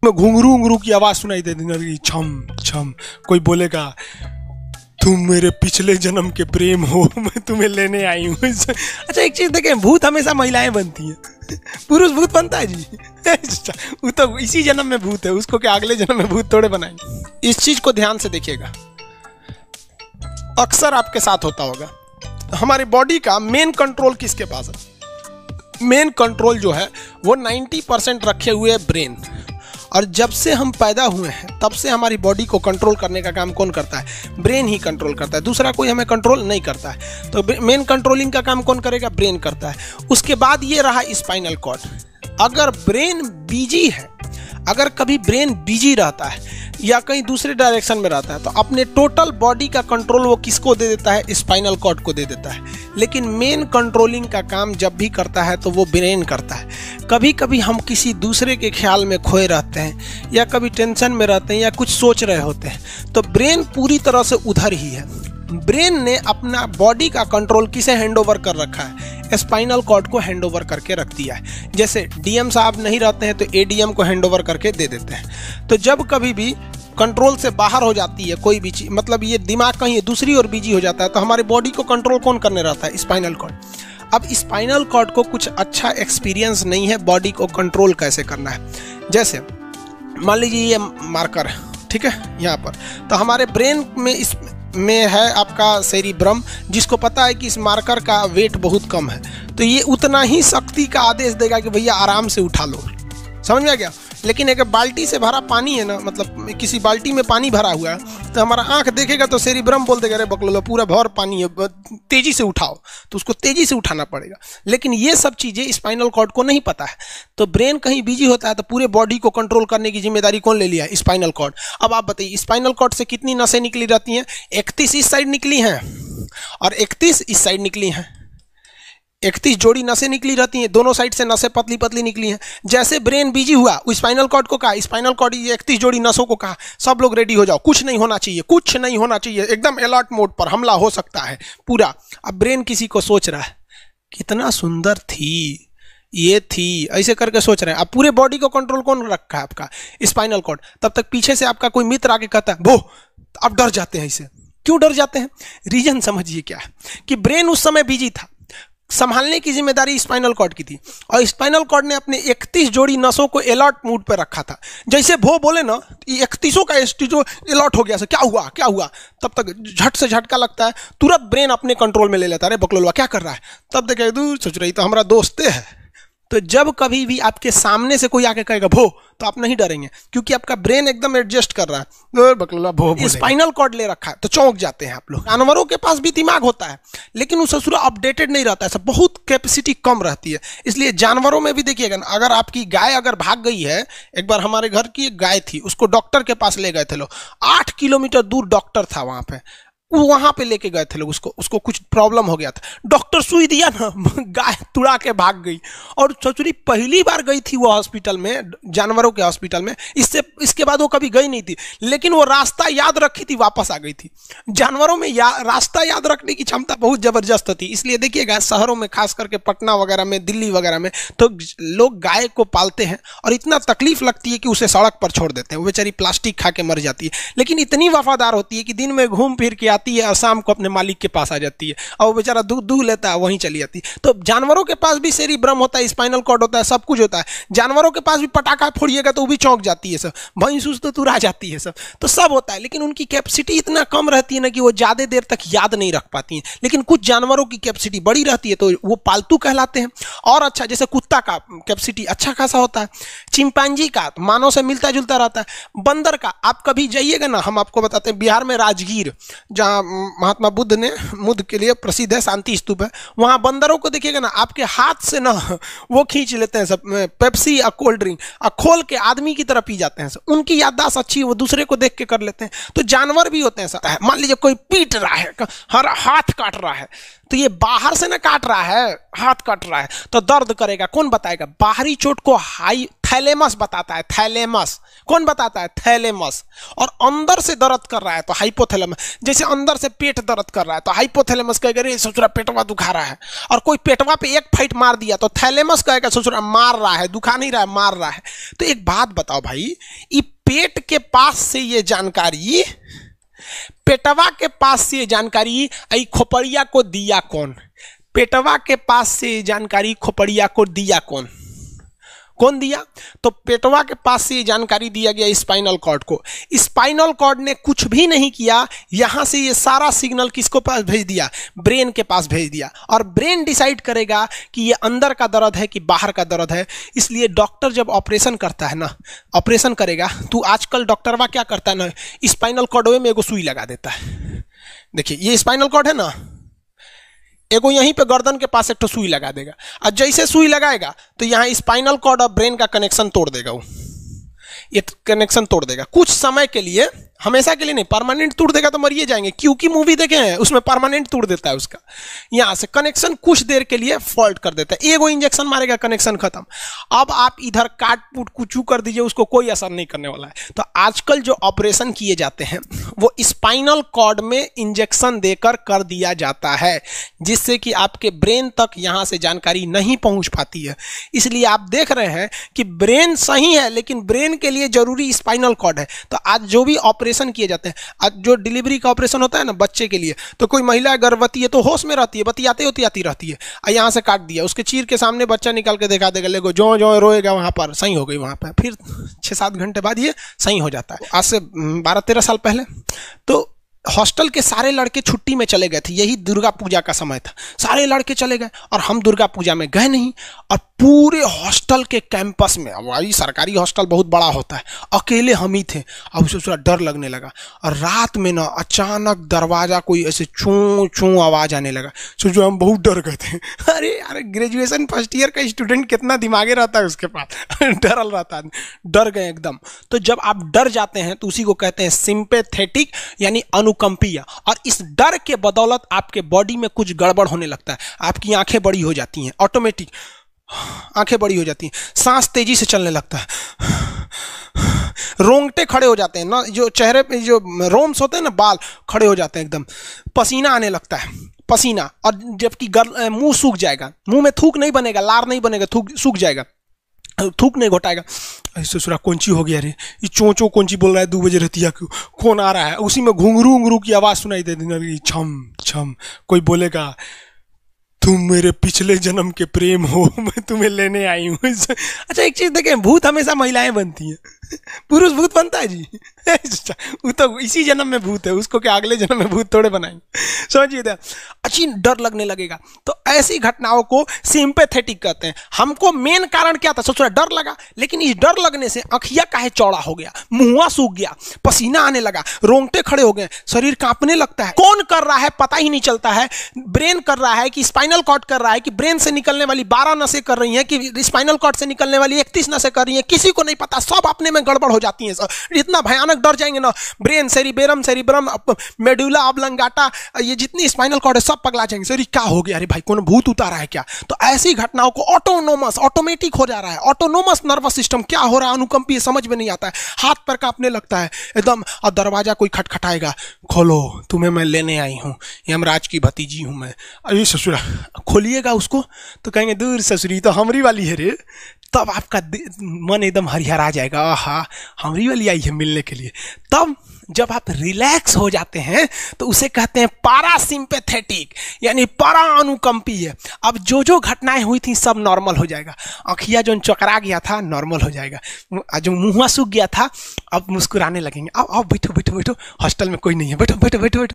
में घुंघरू घुंघरू की आवाज सुनाई देती है, छम छम। कोई बोलेगा तुम मेरे पिछले जन्म के प्रेम हो, मैं तुम्हें लेने आई हूँ। अच्छा एक चीज देखें, भूत हमेशा महिलाएं बनती हैं, पुरुष भूत बनता है जी। वो तो इसी जन्म में भूत है, उसको क्या अगले जन्म में भूत थोड़े बनाएंगे। इस चीज को ध्यान से देखिएगा, अक्सर आपके साथ होता होगा। हमारी बॉडी का मेन कंट्रोल किसके पास है? मेन कंट्रोल जो है वो 90% रखे हुए ब्रेन। और जब से हम पैदा हुए हैं तब से हमारी बॉडी को कंट्रोल करने का काम कौन करता है? ब्रेन ही कंट्रोल करता है, दूसरा कोई हमें कंट्रोल नहीं करता है। तो मेन कंट्रोलिंग का काम कौन करेगा? ब्रेन करता है। उसके बाद ये रहा स्पाइनल कॉर्ड। अगर ब्रेन बिजी है, अगर कभी ब्रेन बिजी रहता है या कहीं दूसरे डायरेक्शन में रहता है, तो अपने टोटल बॉडी का कंट्रोल वो किसको दे देता है? स्पाइनल कॉर्ड को दे देता है। लेकिन मेन कंट्रोलिंग का काम जब भी करता है तो वो ब्रेन करता है। कभी कभी हम किसी दूसरे के ख्याल में खोए रहते हैं या कभी टेंशन में रहते हैं या कुछ सोच रहे होते हैं, तो ब्रेन पूरी तरह से उधर ही है। ब्रेन ने अपना बॉडी का कंट्रोल किसे हैंडओवर कर रखा है? स्पाइनल कॉर्ड को हैंडओवर करके रख दिया है। जैसे डीएम साहब नहीं रहते हैं तो एडीएम को हैंडओवर करके दे देते हैं। तो जब कभी भी कंट्रोल से बाहर हो जाती है कोई भी चीज, मतलब ये दिमाग कहीं दूसरी ओर बिजी हो जाता है, तो हमारी बॉडी को कंट्रोल कौन करने रहता है? Spinal cord. अब स्पाइनल कॉर्ड को कुछ अच्छा एक्सपीरियंस नहीं है बॉडी को कंट्रोल कैसे करना है। जैसे मान लीजिए ये मार्कर है, ठीक है, यहाँ पर, तो हमारे ब्रेन में में है आपका सेरिब्रम, जिसको पता है कि इस मार्कर का वेट बहुत कम है, तो ये उतना ही शक्ति का आदेश देगा कि भैया आराम से उठा लो। समझ में आ गया? लेकिन एक बाल्टी से भरा पानी है ना, मतलब किसी बाल्टी में पानी भरा हुआ है, तो हमारा आंख देखेगा तो सेरिब्रम बोल देगा अरे बकलोला पूरा भर पानी है, तेजी से उठाओ, तो उसको तेजी से उठाना पड़ेगा। लेकिन ये सब चीजें स्पाइनल कॉर्ड को नहीं पता है, तो ब्रेन कहीं बिजी होता है तो पूरे बॉडी को कंट्रोल करने की जिम्मेदारी कौन ले लिया है? Spinal cord. अब आप बताइए स्पाइनल कॉर्ड से कितनी नसें निकली रहती हैं? 31 इस साइड निकली हैं और 31 इस साइड निकली हैं। 31 जोड़ी नसें निकली रहती हैं, दोनों साइड से नसें पतली पतली निकली हैं। जैसे ब्रेन बिजी हुआ, स्पाइनल कॉर्ड को कहा, स्पाइनल कॉर्ड 31 जोड़ी नसों को कहा, सब लोग रेडी हो जाओ, कुछ नहीं होना चाहिए, कुछ नहीं होना चाहिए, एकदम अलर्ट मोड पर, हमला हो सकता है पूरा। अब ब्रेन किसी को सोच रहा है कितना सुंदर थी ये थी, ऐसे करके सोच रहे हैं। अब पूरे बॉडी को कंट्रोल कौन रखा है? आपका स्पाइनल कॉर्ड। तब तक पीछे से आपका कोई मित्र आके कहता है वो, अब डर जाते हैं। इसे क्यों डर जाते हैं? रीजन समझिए क्या है कि ब्रेन उस समय बिजी था, संभालने की जिम्मेदारी स्पाइनल कॉर्ड की थी, और स्पाइनल कॉर्ड ने अपने 31 जोड़ी नसों को अलर्ट मूड पर रखा था। जैसे वो बोले ना, 31 का जो अलर्ट हो गया, क्या हुआ क्या हुआ, तब तक झट से झटका लगता है, तुरंत ब्रेन अपने कंट्रोल में ले लेता है, अरे बकलोलवा क्या कर रहा है। तब देखे दूर सोच रही तो हमारा दोस्त है। तो जब कभी भी आपके सामने से कोई आके कहेगा भो, तो आप नहीं डरेंगे, क्योंकि आपका ब्रेन एकदम एडजस्ट कर रहा है, बकलोला भो, स्पाइनल कॉर्ड ले रखा है, तो चौंक जाते हैं आप लोग। जानवरों के पास भी दिमाग होता है, लेकिन वो ससुरा अपडेटेड नहीं रहता है, सब बहुत कैपेसिटी कम रहती है। इसलिए जानवरों में भी देखिएगा ना, अगर आपकी गाय अगर भाग गई है, एक बार हमारे घर की एक गाय थी, उसको डॉक्टर के पास ले गए थे लोग, 8 किलोमीटर दूर डॉक्टर था वहां पे, वहां पे लेके गए थे लोग, उसको कुछ प्रॉब्लम हो गया था, डॉक्टर सुई दिया ना, गाय तुड़ा के भाग गई। और ससुरी पहली बार गई थी वो हॉस्पिटल में, जानवरों के हॉस्पिटल में, इसके बाद वो कभी गई नहीं थी, लेकिन वो रास्ता याद रखी थी, वापस आ गई थी। जानवरों में रास्ता याद रखने की क्षमता बहुत जबरदस्त थी। इसलिए देखिएगा शहरों में, खास करके पटना वगैरह में, दिल्ली वगैरह में, तो लोग गाय को पालते हैं और इतना तकलीफ लगती है कि उसे सड़क पर छोड़ देते हैं, वो बेचारी प्लास्टिक खा के मर जाती है, लेकिन इतनी वफादार होती है कि दिन में घूम फिर के आती है और शाम को अपने मालिक के पास आ जाती है, और वो बेचारा दूध दूह लेता है, वहीं चली जाती है। तो जानवरों के पास भी सेरिब्रम होता है, स्पाइनल कॉर्ड होता है, सब कुछ होता है। जानवरों के पास भी पटाखा फोड़िएगा तो वो भी चौंक जाती है सब, भैंस तो तुरा जाती है सब, तो सब होता है। लेकिन उनकी कैपेसिटी इतना कम रहती है ना कि वो ज्यादा देर तक याद नहीं रख पाती हैं। लेकिन कुछ जानवरों की कैपेसिटी बड़ी रहती है, तो वो पालतू कहलाते हैं। और अच्छा, जैसे कुत्ता का कैपेसिटी अच्छा खासा होता है, चिंपांजी का मानव से मिलता जुलता रहता है, बंदर का आप कभी जाइएगा ना, हम आपको बताते हैं, बिहार में राजगीर, जहाँ महात्मा बुद्ध के लिए प्रसिद्ध है, शांति स्तूप है, वहां बंदरों को देखिएगा ना, आपके हाथ से ना वो खींच लेते हैं सब, पेप्सी या कोल्ड ड्रिंक खोल के आदमी की तरह पी जाते हैं सब। उनकी याददाश्त अच्छी है, वो दूसरे को देख के कर लेते हैं। तो जानवर भी होते हैं सब। मान लीजिए कोई पीट रहा है, हर हाथ काट रहा है, तो ये बाहर से ना काट रहा है, हाथ कट रहा है तो दर्द करेगा। कौन बताएगा? बाहरी चोट को हाई थैलेमस बताता है, थैलेमस। कौन बताता है? थैलेमस। और अंदर से दर्द कर रहा है तो हाइपोथैलेमस। जैसे अंदर से पेट दर्द कर रहा है तो हाइपोथैलेमस कहेगा रे ससुरा पेटवा दुखा रहा है। और कोई पेटवा पे एक फाइट मार दिया तो थैलेमस कहेगा ससुरा मार रहा है, दुखा नहीं रहा है, मार रहा है। तो एक बात बताओ भाई, ये पेट के पास से ये जानकारी, पेटवा के पास से जानकारी आई खोपड़िया को दिया कौन? पेटवा के पास से जानकारी खोपड़िया को दिया कौन? कौन दिया? तो पेटवा के पास से जानकारी दिया गया स्पाइनल कॉर्ड को। स्पाइनल कॉर्ड ने कुछ भी नहीं किया, यहां से ये सारा सिग्नल किसको पास भेज दिया? ब्रेन के पास भेज दिया। और ब्रेन डिसाइड करेगा कि ये अंदर का दर्द है कि बाहर का दर्द है। इसलिए डॉक्टर जब ऑपरेशन करता है ना, ऑपरेशन करेगा तो आजकल डॉक्टरवा क्या करता है ना, स्पाइनल कॉर्ड में एगो सुई लगा देता है। देखिए ये स्पाइनल कॉर्ड है ना, एगो यहीं पे गर्दन के पास एक तो सुई लगा देगा। और जैसे सुई लगाएगा तो यहाँ स्पाइनल कॉर्ड और ब्रेन का कनेक्शन तोड़ देगा। वो ये कनेक्शन तोड़ देगा कुछ समय के लिए, हमेशा के लिए नहीं। परमानेंट तोड़ देगा तो मरिए जाएंगे, क्योंकि मूवी देखे हैं उसमें परमानेंट तोड़ देता है उसका। यहां से कनेक्शन कुछ देर के लिए फॉल्ट कर देता है, एगो इंजेक्शन मारेगा, कनेक्शन खत्म। अब आप इधर काट पुट कुचू कर दीजिए, उसको कोई असर नहीं करने वाला है। तो आजकल जो ऑपरेशन किए जाते हैं वो स्पाइनल कॉर्ड में इंजेक्शन देकर कर दिया जाता है, जिससे कि आपके ब्रेन तक यहां से जानकारी नहीं पहुंच पाती है। इसलिए आप देख रहे हैं कि ब्रेन सही है लेकिन ब्रेन के लिए जरूरी स्पाइनल कॉर्ड है। तो आज जो भी ऑपरेशन किए जाते हैं, आज जो डिलीवरी का ऑपरेशन होता है ना बच्चे के लिए, तो कोई महिला गर्भवती है तो होश में रहती है, बतियाते होती रहती है, यहाँ से काट दिया, उसके चीर के सामने बच्चा निकाल के दिखा देगा, लेगो जो जो रोएगा वहां पर सही हो गई, वहां पर फिर 6-7 घंटे बाद ये सही हो जाता है। आज से 12-13 साल पहले तो हॉस्टल के सारे लड़के छुट्टी में चले गए थे, यही दुर्गा पूजा का समय था, सारे लड़के चले गए और हम दुर्गा पूजा में गए नहीं। और पूरे हॉस्टल के कैंपस में, अब वही सरकारी हॉस्टल बहुत बड़ा होता है, अकेले हम ही थे। अब उसे थोड़ा डर लगने लगा और रात में ना अचानक दरवाजा कोई ऐसे चूं चूं आवाज आने लगा। सोचो हम बहुत डर गए थे। अरे यार ग्रेजुएशन फर्स्ट ईयर का स्टूडेंट कितना दिमागे रहता है उसके पास, डरल रहता है, डर गए एकदम। तो जब आप डर जाते हैं तो उसी को कहते हैं सिंपैथेटिक यानी अनुकंपीय। और इस डर के बदौलत आपके बॉडी में कुछ गड़बड़ होने लगता है, आपकी आंखें बड़ी हो जाती हैं, ऑटोमेटिक आंखें बड़ी हो जाती हैं, सांस तेजी से चलने लगता है, रोंगटे खड़े हो जाते हैं ना, जो चेहरे पे जो रोम्स होते हैं ना, बाल खड़े हो जाते हैं एकदम, पसीना आने लगता है, पसीना। और जबकि मुंह सूख जाएगा, मुंह में थूक नहीं बनेगा, लार नहीं बनेगा, थूक सूख जाएगा, थूक नहीं घोटाएगा। ससुरा कौनची हो गया रे, ये चोंचो कौनची बोल रहा है 2 बजे रतिया, कौन आ रहा है? उसी में घुंघरू उंगरू की आवाज सुनाई दे देगी, छम छम। कोई बोलेगा तुम मेरे पिछले जन्म के प्रेम हो, मैं तुम्हें लेने आई हूँ। अच्छा एक चीज देखें, भूत हमेशा महिलाएं बनती हैं, पुरुष भूत बनता है जी? वो तो इसी जन्म में भूत है, उसको क्या अगले जन्म में भूत थोड़े बनाएंगे? समझिए, अच्छी डर लगने लगेगा। तो ऐसी घटनाओं को सिंपैथेटिक कहते हैं। हमको मेन कारण क्या था? सोच रहा डर लगा, लेकिन इस डर लगने से आंखिया काहे चौड़ा हो गया, मुंह सूख गया, पसीना आने लगा, रोंगटे खड़े हो गए, शरीर कांपने लगता है। कौन कर रहा है पता ही नहीं चलता है। ब्रेन कर रहा है कि स्पाइनल कॉर्ड कर रहा है कि ब्रेन से निकलने वाली 12 नसें कर रही हैं कि स्पाइनल कॉर्ड से निकलने वाली 31 नसें कर रही हैं, किसी को नहीं पता, सब अपने में गड़बड़ हो जाती हैं। इतना भयानक डर जाएंगे ना, ब्रेन, सेरिब्रम, मेडुला ऑब्लंगाटा, ये जितनी स्पाइनल कॉर्ड है सब पगला जाएंगे। सर क्या हो गया? अरे भाई कौन भूत उतारा है क्या? तो ऐसी घटनाओं को ऑटोमेटिक हो जा रहा है, ऑटोनोमस नर्वस सिस्टम क्या हो रहा है, अनुकंपीय, समझ में नहीं आता है, हाथ पर कांपने लगता है एकदम। और दरवाजा कोई खटखटाएगा, खोलो तुम्हें मैं लेने आई हूँ, यमराज की भतीजी हूँ मैं। अरे ससुरा, खोलिएगा उसको तो कहेंगे दूर ससुरी तो हमरी वाली है रे। तब आपका मन एकदम हरिहरा जाएगा, आहा हमरी वाली आई है मिलने के लिए। तब जब आप रिलैक्स हो जाते हैं तो उसे कहते हैं पारासिम्पैथेटिक यानी परा अनुकंपीय। अब जो जो घटनाएं हुई थी सब नॉर्मल हो जाएगा, आँखिया जो चकरा गया था नॉर्मल हो जाएगा, जो मुँह सूख गया था अब मुस्कुराने लगेंगे। अब बैठो बैठो बैठो, हॉस्टल में कोई नहीं है, बैठो बैठो बैठो बैठो।